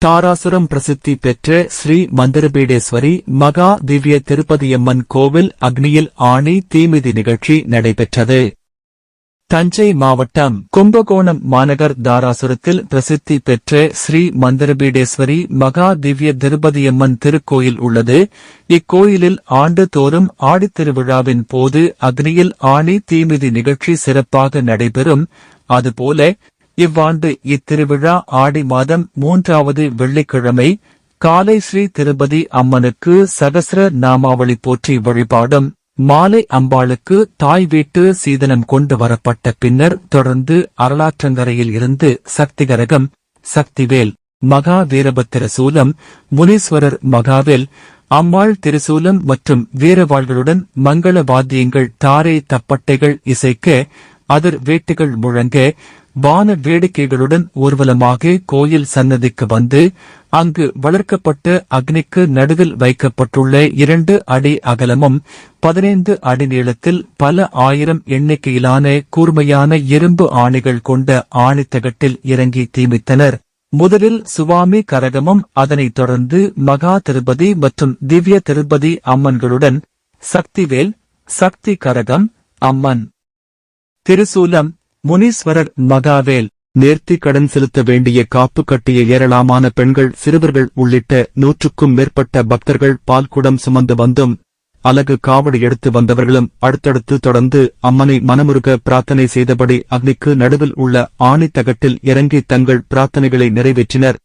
தாராசுரம் பிரசித்தி பெற்ற ஸ்ரீ மந்திரபீடேஸ்வரி மகா திவ்ய திருப்பதியம்மன் கோவில் அக்னியில் ஆணி தீமிதி நிகழ்ச்சி நடைபெற்றது. தஞ்சை மாவட்டம் கும்பகோணம் மாநகர் தாராசுரத்தில் பிரசித்தி பெற்ற ஸ்ரீ மந்திரபீடேஸ்வரி மகா திவ்ய திருப்பதியம்மன் திருக்கோயில் உள்ளது. இக்கோயிலில் ஆண்டுதோறும் ஆடித்திருவிழாவின் போது அக்னியில் ஆணி தீமிதி நிகழ்ச்சி சிறப்பாக நடைபெறும். அதுபோல இவ்வாண்டு இத்திருவிழா ஆடி மாதம் 3வது வெள்ளிக்கிழமை காலை ஸ்ரீ திருப்பதி அம்மனுக்கு சகஸ்ர நாமாவளி போற்றி வழிபாடும், மாலை அம்பாளுக்கு தாய் வீட்டு சீதனம் கொண்டு வரப்பட்ட பின்னர் தொடர்ந்து அருளாற்றங்கரையில் இருந்து சக்திகரகம், சக்திவேல், மகா வீரபத்திரசூலம், முனீஸ்வரர் மகாவேல், அம்பாள் திருசூலம் மற்றும் வீரவாள்களுடன் மங்கள வாத்தியங்கள், தாரை தப்பட்டைகள் இசைக்க, அதிர் வேட்டுகள் முழங்க, வான வேடிக்கைகளுடன் ஊர்வலமாக கோயில் சன்னதிக்கு வந்து அங்கு வளர்க்கப்பட்ட அக்னிக்கு நடுவில் வைக்கப்பட்டுள்ள 2 அடி அகலமும் 15 அடி நீளத்தில் பல ஆயிரம் எண்ணிக்கையிலான கூர்மையான இரும்பு ஆணிகள் கொண்ட ஆணித்தகட்டில் இறங்கி தீமித்தனர். முதலில் சுவாமி கரகமும் அதனைத் தொடர்ந்து மகா திருப்பதி மற்றும் திவ்ய திருப்பதி அம்மன்களுடன் சக்திவேல், சக்தி கரகம், அம்மன் திருசூலம், முனீஸ்வரர் மகாவேல், நேர்த்தி கடன் செலுத்த வேண்டிய காப்பு கட்டிய ஏராளமான பெண்கள், சிறுவர்கள் உள்ளிட்ட 100க்கும் மேற்பட்ட பக்தர்கள் பால்குடம் சுமந்து வந்தும் அலகு காவடி எடுத்து வந்தவர்களும் அடுத்தடுத்து தொடர்ந்து அம்மனை மனமுருக பிரார்த்தனை செய்தபடி அக்னிக்கு நடுவில் உள்ள ஆணித்தகட்டில் இறங்கி தங்கள் பிரார்த்தனைகளை நிறைவேற்றினர்.